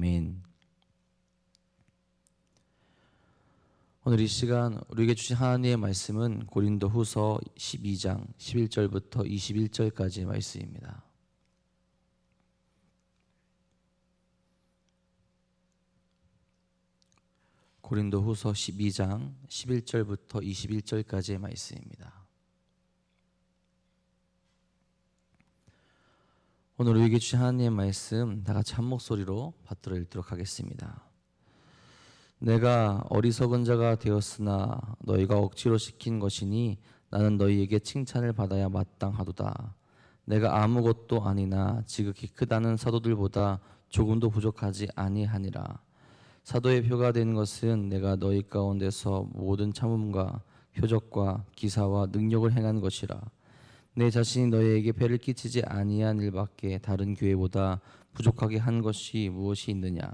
아멘. 오늘 이 시간 우리에게 주신 하나님의 말씀은 고린도후서 12장 11절부터 21절까지의 말씀입니다. 고린도후서 12장 11절부터 21절까지의 말씀입니다. 오늘 우리에게 주신 하나님의 말씀 다 같이 한 목소리로 받들어 읽도록 하겠습니다. 내가 어리석은 자가 되었으나 너희가 억지로 시킨 것이니 나는 너희에게 칭찬을 받아야 마땅하도다. 내가 아무것도 아니나 지극히 크다는 사도들보다 조금도 부족하지 아니하니라. 사도의 표가 된 것은 내가 너희 가운데서 모든 참음과 표적과 기사와 능력을 행한 것이라. 내 자신이 너희에게 배를 끼치지 아니한 일밖에 다른 교회보다 부족하게 한 것이 무엇이 있느냐.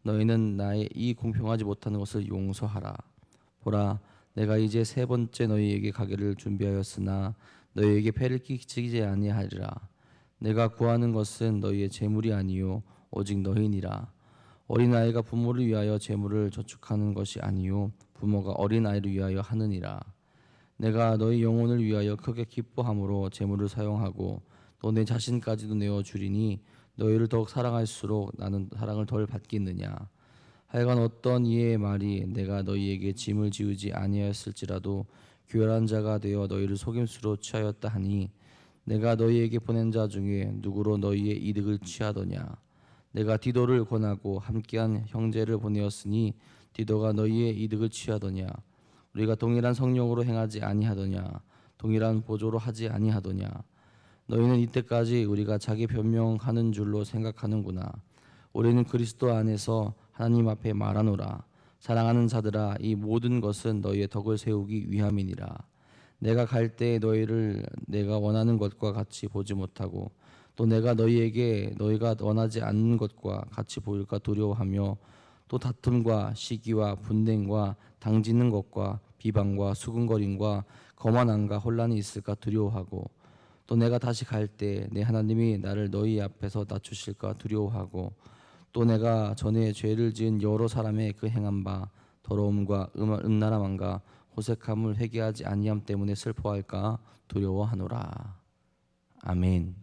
너희는 나의 이 공평하지 못하는 것을 용서하라. 보라, 내가 이제 세 번째 너희에게 가기를 준비하였으나 너희에게 배를 끼치지 아니하리라. 내가 구하는 것은 너희의 재물이 아니요 오직 너희니라. 어린아이가 부모를 위하여 재물을 저축하는 것이 아니요 부모가 어린아이를 위하여 하느니라. 내가 너희 영혼을 위하여 크게 기뻐함으로 재물을 사용하고 또 내 자신까지도 내어주리니 너희를 더욱 사랑할수록 나는 사랑을 덜 받겠느냐. 하여간 어떤 이의 말이 내가 너희에게 짐을 지우지 아니하였을지라도 교활한 자가 되어 너희를 속임수로 취하였다 하니 내가 너희에게 보낸 자 중에 누구로 너희의 이득을 취하더냐. 내가 디도를 권하고 함께한 형제를 보내었으니 디도가 너희의 이득을 취하더냐. 우리가 동일한 성령으로 행하지 아니하더냐. 동일한 보조로 하지 아니하더냐. 너희는 이때까지 우리가 자기 변명하는 줄로 생각하는구나. 우리는 그리스도 안에서 하나님 앞에 말하노라. 사랑하는 자들아, 이 모든 것은 너희의 덕을 세우기 위함이니라. 내가 갈 때 너희를 내가 원하는 것과 같이 보지 못하고 또 내가 너희에게 너희가 원하지 않는 것과 같이 보일까 두려워하며 또 다툼과 시기와 분쟁과 당짓는 것과 비방과 수군거림과 거만함과 혼란이 있을까 두려워하고 또 내가 다시 갈 때 내 하나님이 나를 너희 앞에서 낮추실까 두려워하고 또 내가 전에 죄를 지은 여러 사람의 그 행한 바 더러움과 음란함과 호색함을 회개하지 아니함 때문에 슬퍼할까 두려워하노라. 아멘.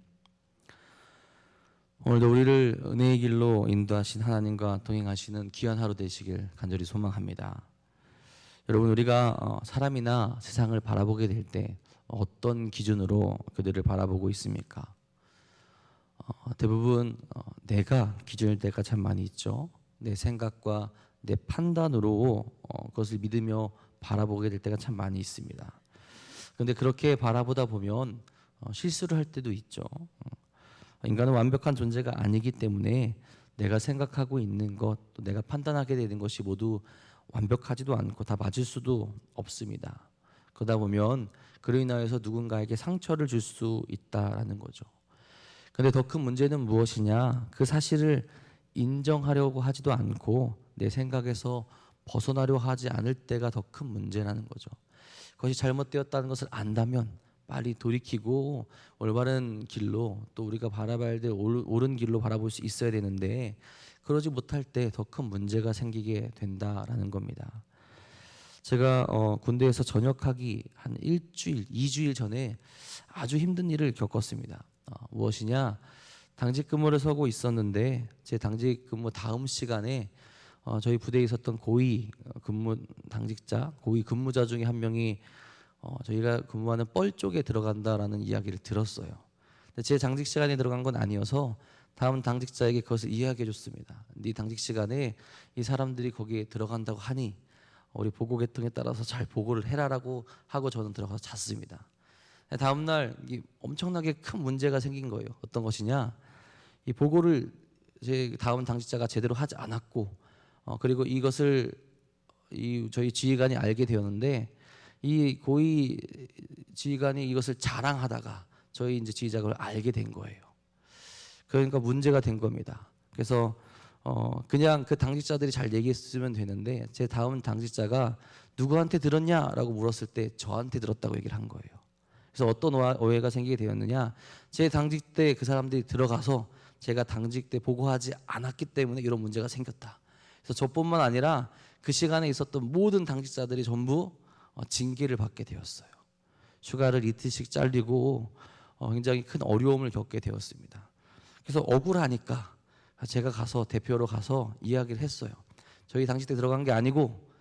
오늘도 우리를 은혜의 길로 인도하신 하나님과 동행하시는 귀한 하루 되시길 간절히 소망합니다. 여러분, 우리가 사람이나 세상을 바라보게 될 때 어떤 기준으로 그들을 바라보고 있습니까? 대부분 내가 기준일 때가 참 많이 있죠. 내 생각과 내 판단으로 그것을 믿으며 바라보게 될 때가 참 많이 있습니다. 그런데 그렇게 바라보다 보면 실수를 할 때도 있죠. 인간은 완벽한 존재가 아니기 때문에 내가 생각하고 있는 것, 또 내가 판단하게 되는 것이 모두 완벽하지도 않고 다 맞을 수도 없습니다. 그러다 보면 그로 인하여서 누군가에게 상처를 줄 수 있다라는 거죠. 그런데 더 큰 문제는 무엇이냐? 그 사실을 인정하려고 하지도 않고 내 생각에서 벗어나려 하지 않을 때가 더 큰 문제라는 거죠. 그것이 잘못되었다는 것을 안다면 빨리 돌이키고 올바른 길로 또 우리가 바라봐야 될 옳은 길로 바라볼 수 있어야 되는데 그러지 못할 때 더 큰 문제가 생기게 된다라는 겁니다. 제가 군대에서 전역하기 한 일주일, 2주일 전에 아주 힘든 일을 겪었습니다. 무엇이냐? 당직 근무를 서고 있었는데 제 당직 근무 다음 시간에 저희 부대에 있었던 고위 근무 당직자, 고위 근무자 중에 한 명이 저희가 근무하는 뻘 쪽에 들어간다라는 이야기를 들었어요. 근데 제 당직 시간에 들어간 건 아니어서 다음 당직자에게 그것을 이야기해 줬습니다. 네 당직 시간에 이 사람들이 거기에 들어간다고 하니 우리 보고 계통에 따라서 잘 보고를 해라라고 하고 저는 들어가서 잤습니다. 다음 날 엄청나게 큰 문제가 생긴 거예요. 어떤 것이냐? 이 보고를 제 다음 당직자가 제대로 하지 않았고 그리고 이것을 저희 지휘관이 알게 되었는데 이 고위 지휘관이 이것을 자랑하다가 저희 이제 지휘자가 그걸 알게 된 거예요. 그러니까 문제가 된 겁니다. 그래서 그냥 그 당직자들이 잘 얘기했으면 되는데 제 다음 당직자가 누구한테 들었냐라고 물었을 때 저한테 들었다고 얘기를 한 거예요. 그래서 어떤 오해가 생기게 되었느냐? 제 당직 때 그 사람들이 들어가서 제가 당직 때 보고하지 않았기 때문에 이런 문제가 생겼다. 그래서 저뿐만 아니라 그 시간에 있었던 모든 당직자들이 전부 징계를 받게 되었어요. 휴가를 이틀씩 잘리고 굉장히 큰 어려움을 겪게 되었습니다. 그래서 억울하니까 제가 가서 대표로 가서 이야기를 했어요. 저희 당직 때 들어간 게 아니고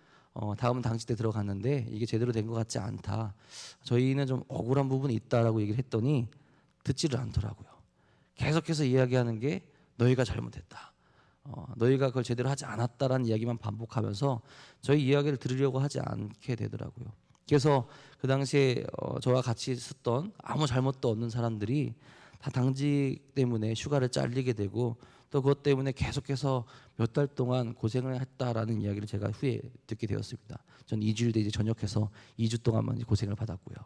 다음 당직 때 들어갔는데 이게 제대로 된 것 같지 않다. 저희는 좀 억울한 부분이 있다라고 얘기를 했더니 듣지를 않더라고요. 계속해서 이야기하는 게 너희가 잘못했다. 너희가 그걸 제대로 하지 않았다라는 이야기만 반복하면서 저희 이야기를 들으려고 하지 않게 되더라고요. 그래서 그 당시에 저와 같이 있었던 아무 잘못도 없는 사람들이 다 당직 때문에 휴가를 잘리게 되고 또 그것 때문에 계속해서 몇 달 동안 고생을 했다라는 이야기를 제가 후에 듣게 되었습니다. 전 2주일 때 이제 전역해서 2주 동안만 고생을 받았고요.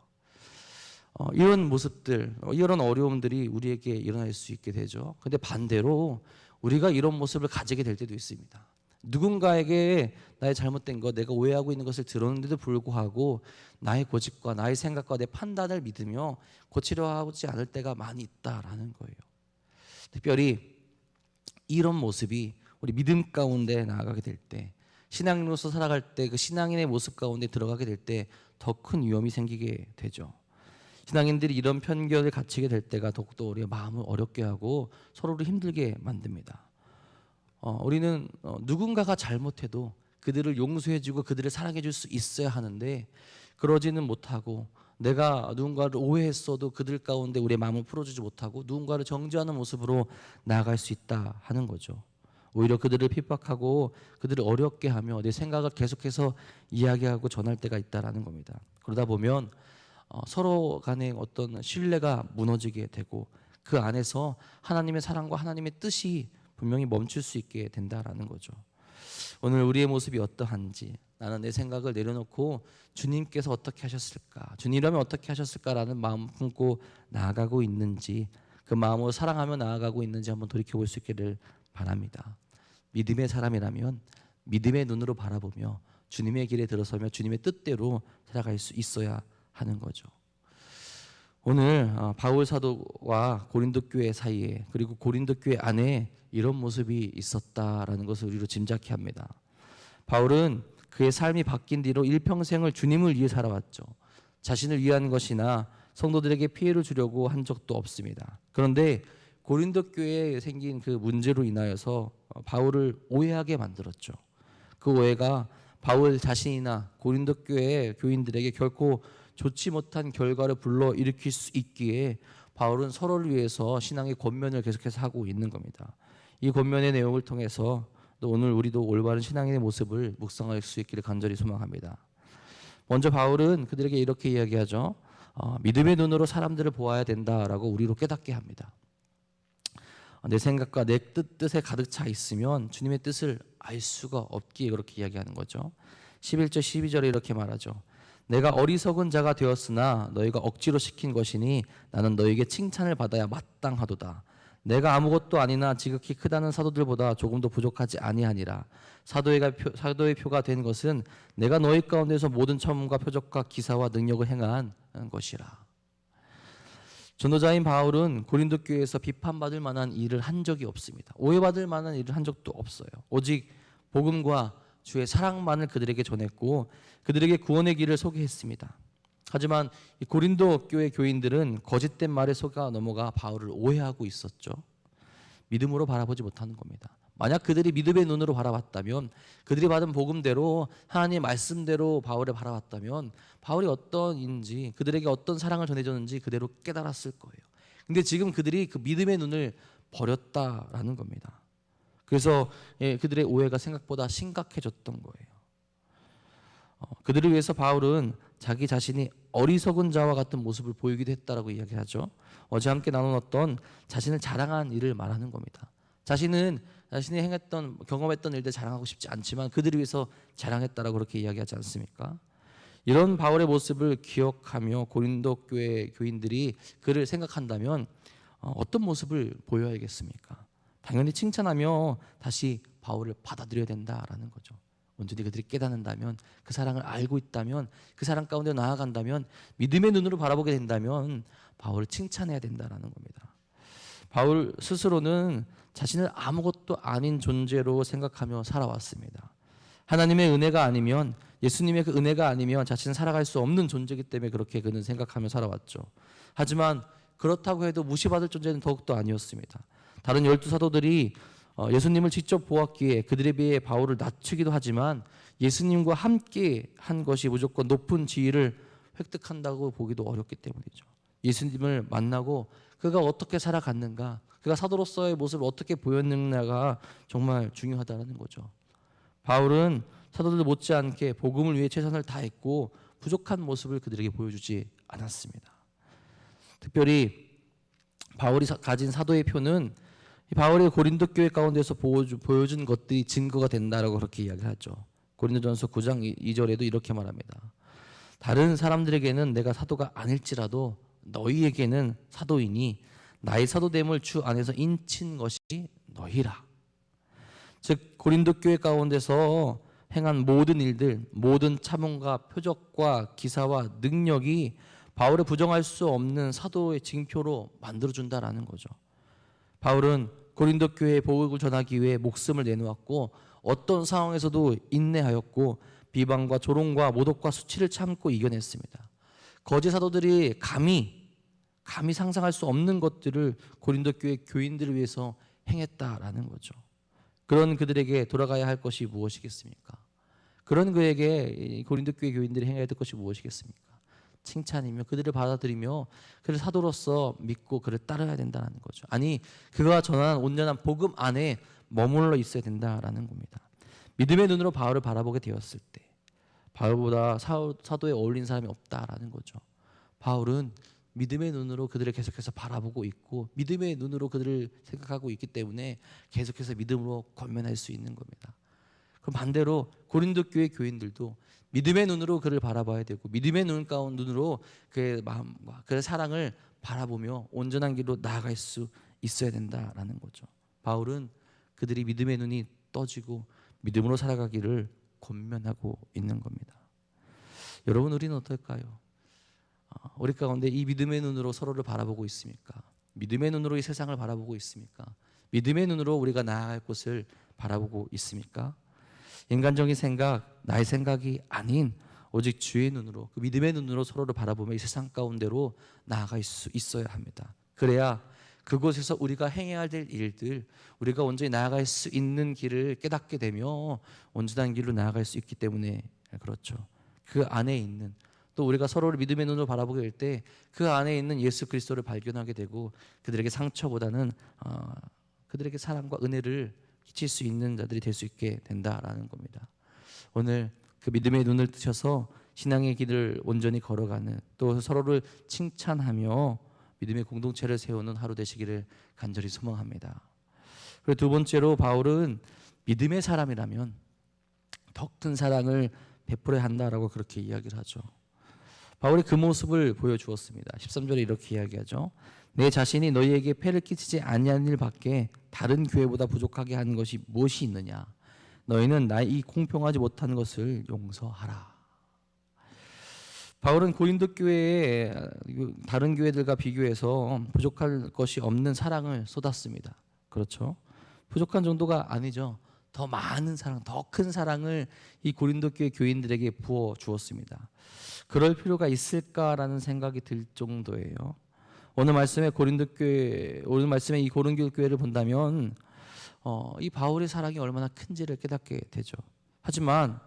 이런 모습들, 이런 어려움들이 우리에게 일어날 수 있게 되죠. 근데 반대로 우리가 이런 모습을 가지게 될 때도 있습니다. 누군가에게 나의 잘못된 것, 내가 오해하고 있는 것을 들었는데도 불구하고 나의 고집과 나의 생각과 내 판단을 믿으며 고치려 하지 않을 때가 많이 있다라는 거예요. 특별히 이런 모습이 우리 믿음 가운데 나아가게 될 때, 신앙인으로서 살아갈 때 그 신앙인의 모습 가운데 들어가게 될 때 더 큰 위험이 생기게 되죠. 신앙인들이 이런 편견을 갖추게 될 때가 더욱더 우리의 마음을 어렵게 하고 서로를 힘들게 만듭니다. 우리는 누군가가 잘못해도 그들을 용서해주고 그들을 사랑해줄 수 있어야 하는데 그러지는 못하고 내가 누군가를 오해했어도 그들 가운데 우리의 마음을 풀어주지 못하고 누군가를 정죄하는 모습으로 나아갈 수 있다 하는 거죠. 오히려 그들을 핍박하고 그들을 어렵게 하며 내 생각을 계속해서 이야기하고 전할 때가 있다라는 겁니다. 그러다 보면 서로 간의 어떤 신뢰가 무너지게 되고 그 안에서 하나님의 사랑과 하나님의 뜻이 분명히 멈출 수 있게 된다라는 거죠. 오늘 우리의 모습이 어떠한지, 나는 내 생각을 내려놓고 주님께서 어떻게 하셨을까, 주님이라면 어떻게 하셨을까라는 마음 품고 나아가고 있는지, 그 마음으로 사랑하며 나아가고 있는지 한번 돌이켜볼 수 있기를 바랍니다. 믿음의 사람이라면 믿음의 눈으로 바라보며 주님의 길에 들어서며 주님의 뜻대로 살아갈 수 있어야 하는 거죠. 오늘 바울 사도와 고린도 교회 사이에, 그리고 고린도 교회 안에 이런 모습이 있었다라는 것을 우리로 짐작케 합니다. 바울은 그의 삶이 바뀐 뒤로 일평생을 주님을 위해 살아왔죠. 자신을 위한 것이나 성도들에게 피해를 주려고 한 적도 없습니다. 그런데 고린도 교회에 생긴 그 문제로 인하여서 바울을 오해하게 만들었죠. 그 오해가 바울 자신이나 고린도 교회 교인들에게 결코 좋지 못한 결과를 불러일으킬 수 있기에 바울은 서로를 위해서 신앙의 권면을 계속해서 하고 있는 겁니다. 이 권면의 내용을 통해서 또 오늘 우리도 올바른 신앙인의 모습을 묵상할 수 있기를 간절히 소망합니다. 먼저 바울은 그들에게 이렇게 이야기하죠. 믿음의 눈으로 사람들을 보아야 된다라고 우리로 깨닫게 합니다. 내 생각과 내 뜻에 가득 차 있으면 주님의 뜻을 알 수가 없기에 그렇게 이야기하는 거죠. 11절 12절에 이렇게 말하죠. 내가 어리석은 자가 되었으나 너희가 억지로 시킨 것이니 나는 너희에게 칭찬을 받아야 마땅하도다. 내가 아무것도 아니나 지극히 크다는 사도들보다 조금도 부족하지 아니하니라. 사도의 표가 된 것은 내가 너희 가운데서 모든 천문과 표적과 기사와 능력을 행한 것이라. 전도자인 바울은 고린도 교회에서 비판받을 만한 일을 한 적이 없습니다. 오해받을 만한 일을 한 적도 없어요. 오직 복음과 주의 사랑만을 그들에게 전했고 그들에게 구원의 길을 소개했습니다. 하지만 이 고린도 교회 교인들은 거짓된 말에 속아 넘어가 바울을 오해하고 있었죠. 믿음으로 바라보지 못하는 겁니다. 만약 그들이 믿음의 눈으로 바라봤다면, 그들이 받은 복음대로 하나님의 말씀대로 바울을 바라봤다면 바울이 어떤인지, 그들에게 어떤 사랑을 전해줬는지 그대로 깨달았을 거예요. 근데 지금 그들이 그 믿음의 눈을 버렸다라는 겁니다. 그래서 그들의 오해가 생각보다 심각해졌던 거예요. 그들을 위해서 바울은 자기 자신이 어리석은 자와 같은 모습을 보이기도 했다라고 이야기하죠. 어제 함께 나눴던 자신을 자랑한 일을 말하는 겁니다. 자신이 행했던, 경험했던 일들 자랑하고 싶지 않지만 그들을 위해서 자랑했다라고 그렇게 이야기하지 않습니까? 이런 바울의 모습을 기억하며 고린도 교회 교인들이 그를 생각한다면 어떤 모습을 보여야겠습니까? 당연히 칭찬하며 다시 바울을 받아들여야 된다라는 거죠. 온전히 그들이 깨닫는다면, 그 사랑을 알고 있다면, 그 사랑 가운데 나아간다면, 믿음의 눈으로 바라보게 된다면 바울을 칭찬해야 된다라는 겁니다. 바울 스스로는 자신을 아무것도 아닌 존재로 생각하며 살아왔습니다. 하나님의 은혜가 아니면, 예수님의 그 은혜가 아니면 자신은 살아갈 수 없는 존재이기 때문에 그렇게 그는 생각하며 살아왔죠. 하지만 그렇다고 해도 무시받을 존재는 더욱더 아니었습니다. 다른 12사도들이 예수님을 직접 보았기에 그들에 비해 바울을 낮추기도 하지만 예수님과 함께 한 것이 무조건 높은 지위를 획득한다고 보기도 어렵기 때문이죠. 예수님을 만나고 그가 어떻게 살아갔는가, 그가 사도로서의 모습을 어떻게 보였는가가 정말 중요하다는 거죠. 바울은 사도들 못지않게 복음을 위해 최선을 다했고 부족한 모습을 그들에게 보여주지 않았습니다. 특별히 바울이 가진 사도의 표는 바울의 고린도 교회 가운데서 보여준 것들이 증거가 된다라고 그렇게 이야기하죠. 고린도전서 9장 2절에도 이렇게 말합니다. 다른 사람들에게는 내가 사도가 아닐지라도 너희에게는 사도이니 나의 사도됨을 주 안에서 인친 것이 너희라. 즉 고린도 교회 가운데서 행한 모든 일들, 모든 참음과 표적과 기사와 능력이 바울의 부정할 수 없는 사도의 징표로 만들어준다라는 거죠. 바울은 고린도 교회에 복음을 전하기 위해 목숨을 내놓았고 어떤 상황에서도 인내하였고 비방과 조롱과 모독과 수치를 참고 이겨냈습니다. 거짓 사도들이 감히 상상할 수 없는 것들을 고린도 교회 교인들을 위해서 행했다라는 거죠. 그런 그들에게 돌아가야 할 것이 무엇이겠습니까? 그런 그에게 고린도 교회 교인들이 행해야 될 것이 무엇이겠습니까? 칭찬이며 그들을 받아들이며 그를 사도로서 믿고 그를 따라야 된다는 거죠. 아니, 그가 전한 온전한 복음 안에 머물러 있어야 된다라는 겁니다. 믿음의 눈으로 바울을 바라보게 되었을 때 바울보다 사도에 어울린 사람이 없다라는 거죠. 바울은 믿음의 눈으로 그들을 계속해서 바라보고 있고 믿음의 눈으로 그들을 생각하고 있기 때문에 계속해서 믿음으로 권면할 수 있는 겁니다. 그럼 반대로 고린도 교회 교인들도 믿음의 눈으로 그를 바라봐야 되고 믿음의 눈으로 그의 마음과 그의 사랑을 바라보며 온전한 길로 나아갈 수 있어야 된다라는 거죠. 바울은 그들이 믿음의 눈이 떠지고 믿음으로 살아가기를 권면하고 있는 겁니다. 여러분, 우리는 어떨까요? 우리 가운데 이 믿음의 눈으로 서로를 바라보고 있습니까? 믿음의 눈으로 이 세상을 바라보고 있습니까? 믿음의 눈으로 우리가 나아갈 곳을 바라보고 있습니까? 인간적인 생각, 나의 생각이 아닌 오직 주의 눈으로, 그 믿음의 눈으로 서로를 바라보며 이 세상 가운데로 나아갈 수 있어야 합니다. 그래야 그곳에서 우리가 행해야 될 일들, 우리가 온전히 나아갈 수 있는 길을 깨닫게 되며 온전한 길로 나아갈 수 있기 때문에 그렇죠. 그 안에 있는, 또 우리가 서로를 믿음의 눈으로 바라보게 될 때 그 안에 있는 예수 그리스도를 발견하게 되고 그들에게 상처보다는 그들에게 사랑과 은혜를 끼칠 수 있는 자들이 될 수 있게 된다라는 겁니다. 오늘 그 믿음의 눈을 뜨셔서 신앙의 길을 온전히 걸어가는, 또 서로를 칭찬하며 믿음의 공동체를 세우는 하루 되시기를 간절히 소망합니다. 그리고 두 번째로 바울은 믿음의 사람이라면 더 큰 사랑을 베풀어야 한다라고 그렇게 이야기를 하죠. 바울이 그 모습을 보여주었습니다. 13절에 이렇게 이야기하죠. 내 자신이 너희에게 폐를 끼치지 아니한 일 밖에 다른 교회보다 부족하게 하는 것이 무엇이 있느냐? 너희는 나의 공평하지 못한 것을 용서하라. 바울은 고린도 교회에 다른 교회들과 비교해서 부족할 것이 없는 사랑을 쏟았습니다. 그렇죠? 부족한 정도가 아니죠. 더 많은 사랑, 더 큰 사랑을 이 고린도 교회 교인들에게 부어 주었습니다. 그럴 필요가 있을까라는 생각이 들 정도예요. 오늘 말씀에 이 고린도 교회를 본다면 이 바울의 사랑이 얼마나 큰지를 깨닫게 되죠. 하지만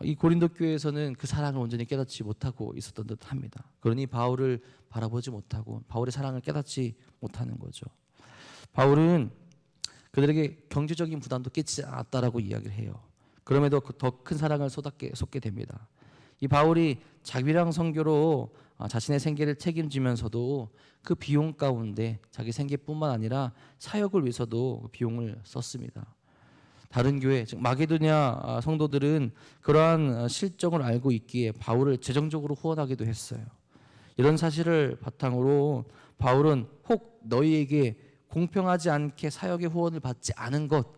이 고린도 교회에서는 그 사랑을 온전히 깨닫지 못하고 있었던 듯합니다. 그러니 바울을 바라보지 못하고 바울의 사랑을 깨닫지 못하는 거죠. 바울은 그들에게 경제적인 부담도 끼치지 않았다라고 이야기를 해요. 그럼에도 더 큰 사랑을 쏟게 됩니다. 이 바울이 자비랑 선교로 자신의 생계를 책임지면서도 그 비용 가운데 자기 생계뿐만 아니라 사역을 위해서도 비용을 썼습니다. 다른 교회, 즉 마게도냐 성도들은 그러한 실정을 알고 있기에 바울을 재정적으로 후원하기도 했어요. 이런 사실을 바탕으로 바울은 혹 너희에게 공평하지 않게 사역의 후원을 받지 않은 것,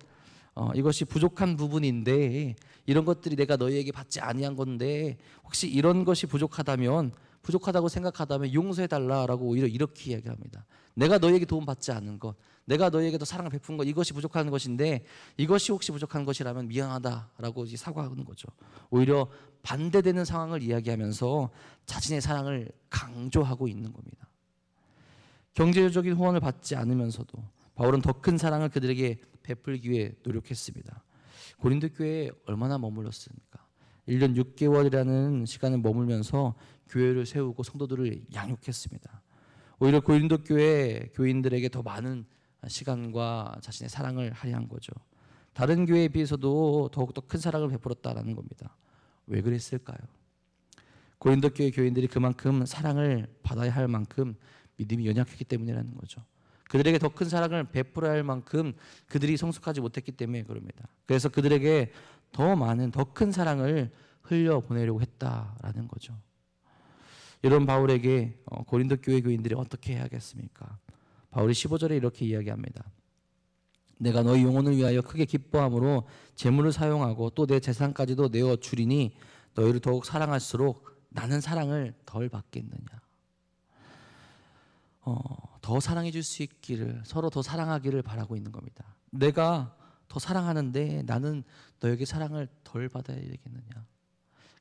이것이 부족한 부분인데 이런 것들이 내가 너희에게 받지 아니한 건데 혹시 이런 것이 부족하다면 부족하다고 생각하다면 용서해달라라고 오히려 이렇게 이야기합니다. 내가 너에게 도움받지 않은 것, 내가 너에게 더 사랑을 베푼 것, 이것이 부족한 것인데 이것이 혹시 부족한 것이라면 미안하다라고 사과하는 거죠. 오히려 반대되는 상황을 이야기하면서 자신의 사랑을 강조하고 있는 겁니다. 경제적인 후원을 받지 않으면서도 바울은 더 큰 사랑을 그들에게 베풀기 위해 노력했습니다. 고린도 교회에 얼마나 머물렀습니까? 1년 6개월이라는 시간을 머물면서 교회를 세우고 성도들을 양육했습니다. 오히려 고린도 교회 교인들에게 더 많은 시간과 자신의 사랑을 할애한 거죠. 다른 교회에 비해서도 더욱더 큰 사랑을 베풀었다라는 겁니다. 왜 그랬을까요? 고린도 교회 교인들이 그만큼 사랑을 받아야 할 만큼 믿음이 연약했기 때문이라는 거죠. 그들에게 더 큰 사랑을 베풀어야 할 만큼 그들이 성숙하지 못했기 때문에 그럽니다. 그래서 그들에게 더 많은 더 큰 사랑을 흘려보내려고 했다라는 거죠. 이런 바울에게 고린도 교회 교인들이 어떻게 해야겠습니까? 바울이 15절에 이렇게 이야기합니다. 내가 너희 영혼을 위하여 크게 기뻐함으로 재물을 사용하고 또 내 재산까지도 내어 주리니 너희를 더욱 사랑할수록 나는 사랑을 덜 받겠느냐. 더 사랑해 줄 수 있기를, 서로 더 사랑하기를 바라고 있는 겁니다. 내가 더 사랑하는데 나는 너에게 사랑을 덜 받아야 되겠느냐.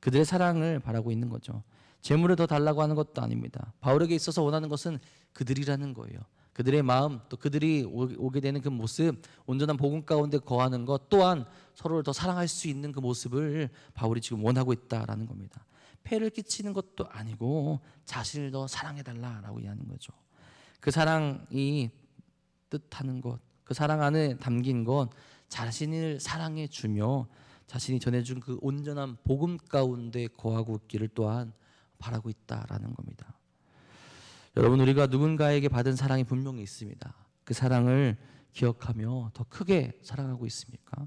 그들의 사랑을 바라고 있는 거죠. 재물을 더 달라고 하는 것도 아닙니다. 바울에게 있어서 원하는 것은 그들이라는 거예요. 그들의 마음, 또 그들이 오게 되는 그 모습, 온전한 복음 가운데 거하는 것 또한 서로를 더 사랑할 수 있는 그 모습을 바울이 지금 원하고 있다라는 겁니다. 폐를 끼치는 것도 아니고 자신을 더 사랑해달라라고 이야기하는 거죠. 그 사랑이 뜻하는 것, 그 사랑 안에 담긴 것, 자신을 사랑해 주며 자신이 전해준 그 온전한 복음 가운데 거하고 있기를 또한 바라고 있다라는 겁니다. 여러분, 우리가 누군가에게 받은 사랑이 분명히 있습니다. 그 사랑을 기억하며 더 크게 사랑하고 있습니까?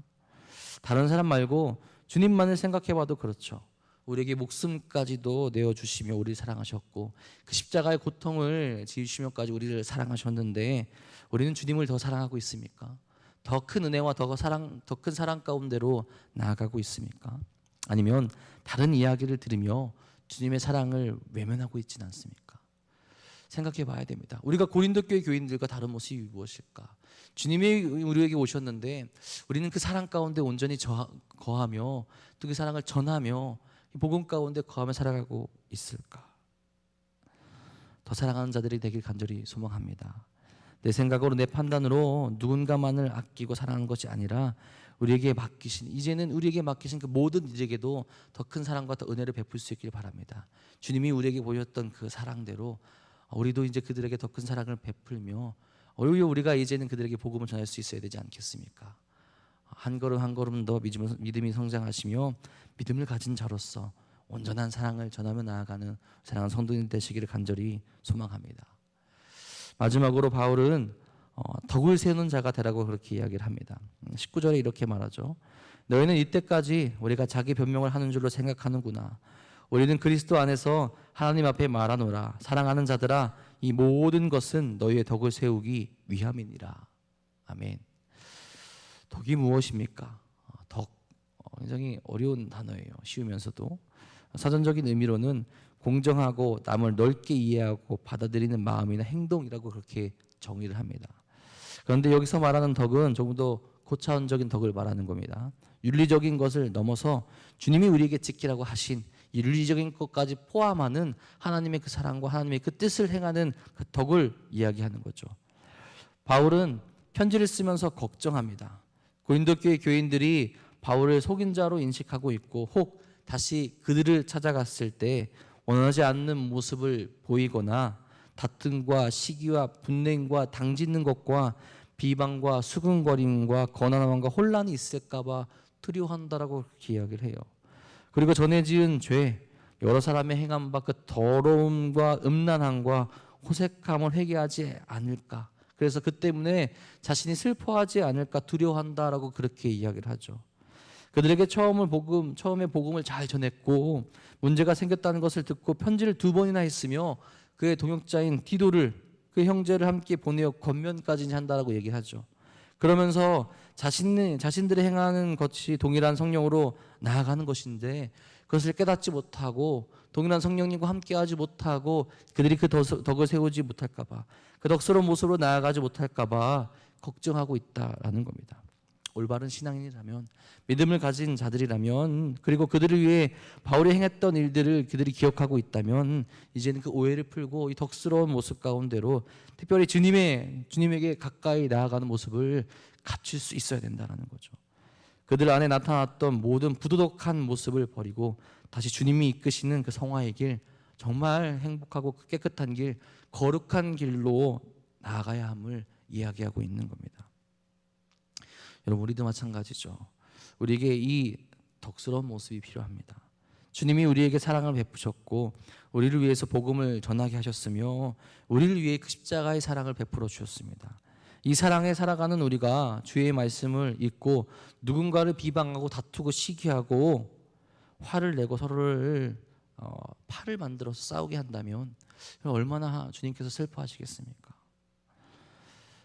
다른 사람 말고 주님만을 생각해봐도 그렇죠. 우리에게 목숨까지도 내어주시며 우리를 사랑하셨고 그 십자가의 고통을 지으시며까지 우리를 사랑하셨는데 우리는 주님을 더 사랑하고 있습니까? 더 큰 은혜와 더 큰 사랑 가운데로 나아가고 있습니까? 아니면 다른 이야기를 들으며 주님의 사랑을 외면하고 있지는 않습니까? 생각해 봐야 됩니다. 우리가 고린도 교회 교인들과 다른 모습이 무엇일까? 주님이 우리에게 오셨는데 우리는 그 사랑 가운데 온전히 거하며 또 그 사랑을 전하며 복음 가운데 거하며 살아가고 있을까? 더 사랑하는 자들이 되길 간절히 소망합니다. 내 생각으로 내 판단으로 누군가만을 아끼고 사랑하는 것이 아니라 우리에게 맡기신, 이제는 우리에게 맡기신 그 모든 이에게도 더 큰 사랑과 더 은혜를 베풀 수 있길 바랍니다. 주님이 우리에게 보였던 그 사랑대로 우리도 이제 그들에게 더 큰 사랑을 베풀며 오히려 우리가 이제는 그들에게 복음을 전할 수 있어야 되지 않겠습니까? 한 걸음 한 걸음 더 믿음이 성장하시며 믿음을 가진 자로서 온전한 사랑을 전하며 나아가는 사랑하는 성도님 되시기를 간절히 소망합니다. 마지막으로 바울은 덕을 세우는 자가 되라고 그렇게 이야기를 합니다. 19절에 이렇게 말하죠. 너희는 이때까지 우리가 자기 변명을 하는 줄로 생각하는구나. 우리는 그리스도 안에서 하나님 앞에 말하노라. 사랑하는 자들아, 이 모든 것은 너희의 덕을 세우기 위함이니라. 아멘. 덕이 무엇입니까? 덕, 굉장히 어려운 단어예요. 쉬우면서도. 사전적인 의미로는 공정하고 남을 넓게 이해하고 받아들이는 마음이나 행동이라고 그렇게 정의를 합니다. 그런데 여기서 말하는 덕은 조금 더 고차원적인 덕을 말하는 겁니다. 윤리적인 것을 넘어서 주님이 우리에게 지키라고 하신 윤리적인 것까지 포함하는 하나님의 그 사랑과 하나님의 그 뜻을 행하는 그 덕을 이야기하는 거죠. 바울은 편지를 쓰면서 걱정합니다. 고린도 교회 교인들이 바울을 속인 자로 인식하고 있고 혹 다시 그들을 찾아갔을 때 원하지 않는 모습을 보이거나 다툼과 시기와 분냉과 당짓는 것과 비방과 수근거림과 거나남과 혼란이 있을까 봐 두려워한다라고 그렇게 이야기를 해요. 그리고 전에 지은 죄, 여러 사람의 행한 바 그 더러움과 음란함과 호색함을 회개하지 않을까. 그래서 그 때문에 자신이 슬퍼하지 않을까 두려워한다라고 그렇게 이야기를 하죠. 그들에게 처음에 복음을 잘 전했고 문제가 생겼다는 것을 듣고 편지를 2번이나 했으며 그의 동역자인 디도를 그 형제를 함께 보내어 권면까지 한다라고 얘기하죠. 그러면서 자신들이 행하는 것이 동일한 성령으로 나아가는 것인데 그것을 깨닫지 못하고 동일한 성령님과 함께하지 못하고 그들이 그 덕을 세우지 못할까 봐, 그 덕스러운 모습으로 나아가지 못할까 봐 걱정하고 있다라는 겁니다. 올바른 신앙인이라면, 믿음을 가진 자들이라면, 그리고 그들을 위해 바울이 행했던 일들을 그들이 기억하고 있다면 이제는 그 오해를 풀고 이 덕스러운 모습 가운데로 특별히 주님에게 가까이 나아가는 모습을 갖출 수 있어야 된다는 거죠. 그들 안에 나타났던 모든 부도덕한 모습을 버리고 다시 주님이 이끄시는 그 성화의 길, 정말 행복하고 깨끗한 길, 거룩한 길로 나아가야 함을 이야기하고 있는 겁니다. 여러분, 우리도 마찬가지죠. 우리에게 이 덕스러운 모습이 필요합니다. 주님이 우리에게 사랑을 베푸셨고 우리를 위해서 복음을 전하게 하셨으며 우리를 위해 그 십자가의 사랑을 베풀어 주셨습니다. 이 사랑에 살아가는 우리가 주의 말씀을 읽고 누군가를 비방하고 다투고 시기하고 화를 내고 서로를 팔을 만들어서 싸우게 한다면 얼마나 주님께서 슬퍼하시겠습니까?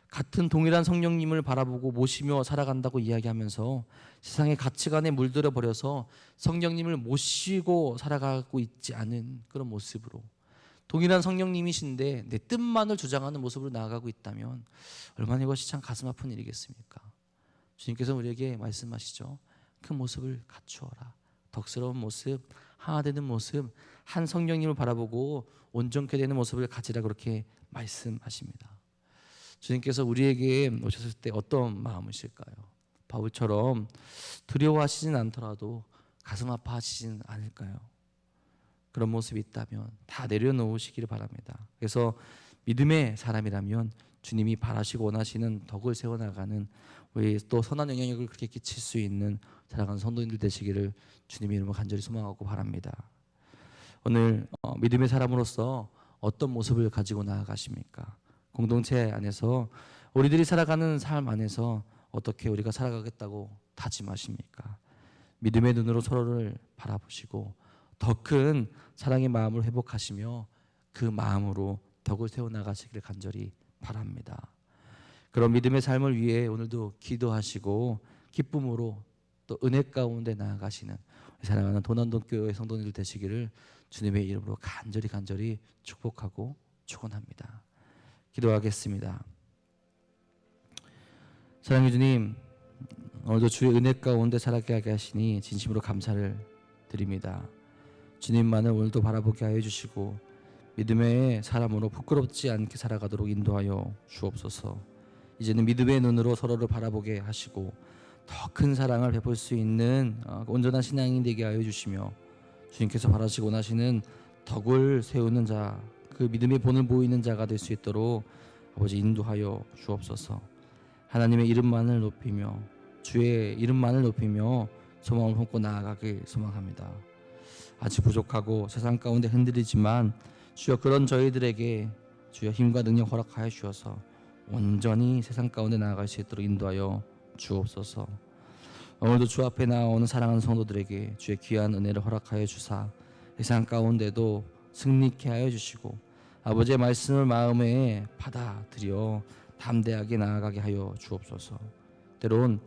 같은 동일한 성령님을 바라보고 모시며 살아간다고 이야기하면서 세상의 가치관에 물들어 버려서 성령님을 모시고 살아가고 있지 않은 그런 모습으로, 동일한 성령님이신데 내 뜻만을 주장하는 모습으로 나아가고 있다면 얼마나 이것이 참 가슴 아픈 일이겠습니까? 주님께서 우리에게 말씀하시죠. 그 모습을 갖추어라. 덕스러운 모습, 하나 되는 모습, 한 성령님을 바라보고 온전케 되는 모습을 가지라, 그렇게 말씀하십니다. 주님께서 우리에게 오셨을 때 어떤 마음이실까요? 바울처럼 두려워하시진 않더라도 가슴 아파하시진 않을까요? 그런 모습이 있다면 다 내려놓으시기를 바랍니다. 그래서 믿음의 사람이라면 주님이 바라시고 원하시는 덕을 세워나가는, 우리 또 선한 영향력을 그렇게 끼칠 수 있는 사랑하는 성도님들 되시기를 주님의 이름으로 간절히 소망하고 바랍니다. 오늘 믿음의 사람으로서 어떤 모습을 가지고 나아가십니까? 공동체 안에서 우리들이 살아가는 삶 안에서 어떻게 우리가 살아가겠다고 다짐하십니까? 믿음의 눈으로 서로를 바라보시고 더 큰 사랑의 마음을 회복하시며 그 마음으로 덕을 세워나가시기를 간절히 바랍니다. 그런 믿음의 삶을 위해 오늘도 기도하시고 기쁨으로 또 은혜 가운데 나아가시는 사랑하는 도난동교회 성도님들 되시기를 주님의 이름으로 간절히 축복하고 축원합니다. 기도하겠습니다. 사랑해 주님, 오늘도 주의 은혜 가운데 살아가게 하게 하시니 진심으로 감사를 드립니다. 주님만을 오늘도 바라보게 하여 주시고 믿음의 사람으로 부끄럽지 않게 살아가도록 인도하여 주옵소서. 이제는 믿음의 눈으로 서로를 바라보게 하시고 더 큰 사랑을 베풀 수 있는 온전한 신앙이 되게 하여 주시며 주님께서 바라시고 원하시는 덕을 세우는 자, 그 믿음의 본을 보이는 자가 될 수 있도록 아버지 인도하여 주옵소서. 하나님의 이름만을 높이며 주의 이름만을 높이며 소망을 품고 나아가길 소망합니다. 아직 부족하고 세상 가운데 흔들리지만 주여 그런 저희들에게 주여 힘과 능력 허락하여 주셔서 온전히 세상 가운데 나아갈 수 있도록 인도하여 주옵소서. 오늘도 주 앞에 나오는 사랑하는 성도들에게 주의 귀한 은혜를 허락하여 주사 세상 가운데도 승리케 하여 주시고 아버지의 말씀을 마음에 받아들여 담대하게 나아가게 하여 주옵소서. 때론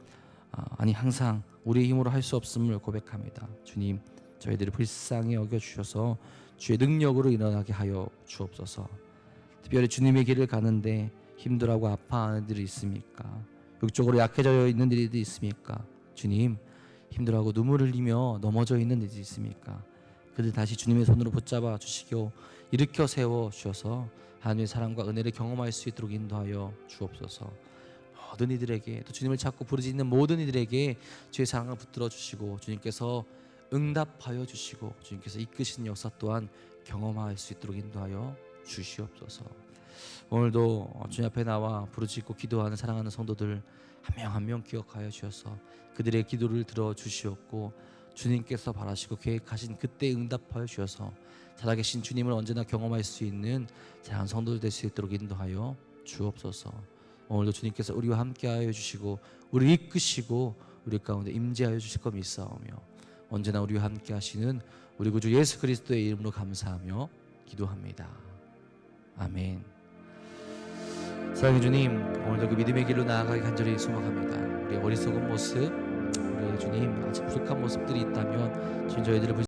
항상 우리의 힘으로 할 수 없음을 고백합니다. 주님, 저희들을 불쌍히 여겨주셔서 주의 능력으로 일어나게 하여 주옵소서. 특별히 주님의 길을 가는데 힘들어하고 아파하는 일이 있습니까? 육적으로 약해져 있는 일이 있습니까? 주님, 힘들어하고 눈물을 흘리며 넘어져 있는 일이 있습니까? 그들 다시 주님의 손으로 붙잡아 주시고 일으켜 세워 주셔서 하나님의 사랑과 은혜를 경험할 수 있도록 인도하여 주옵소서. 모든 이들에게, 또 주님을 찾고 부르짖는 모든 이들에게 주의 사랑을 붙들어 주시고 주님께서 응답하여 주시고 주님께서 이끄시는 역사 또한 경험할 수 있도록 인도하여 주시옵소서. 오늘도 주님 앞에 나와 부르짖고 기도하는 사랑하는 성도들 한 명 한 명 기억하여 주셔서 그들의 기도를 들어 주시옵고 주님께서 바라시고 계획하신 그때 응답하여 주셔서 살아계신 주님을 언제나 경험할 수 있는 사랑하는 성도들 될 수 있도록 인도하여 주옵소서. 오늘도 주님께서 우리와 함께하여 주시고 우리 이끄시고 우리 가운데 임재하여 주실 것 믿사오며 언제나 우리와 함께하시는 우리 구주 예수 그리스도의 이름으로 감사하며 기도합니다. 아멘. 사랑해 주님, 오늘도 그 믿음의 길로 나아가기 간절히 소망합니다. 우리의 어리석은 모습, 우리의 주님 아직 부족한 모습들이 있다면 주님 저희들을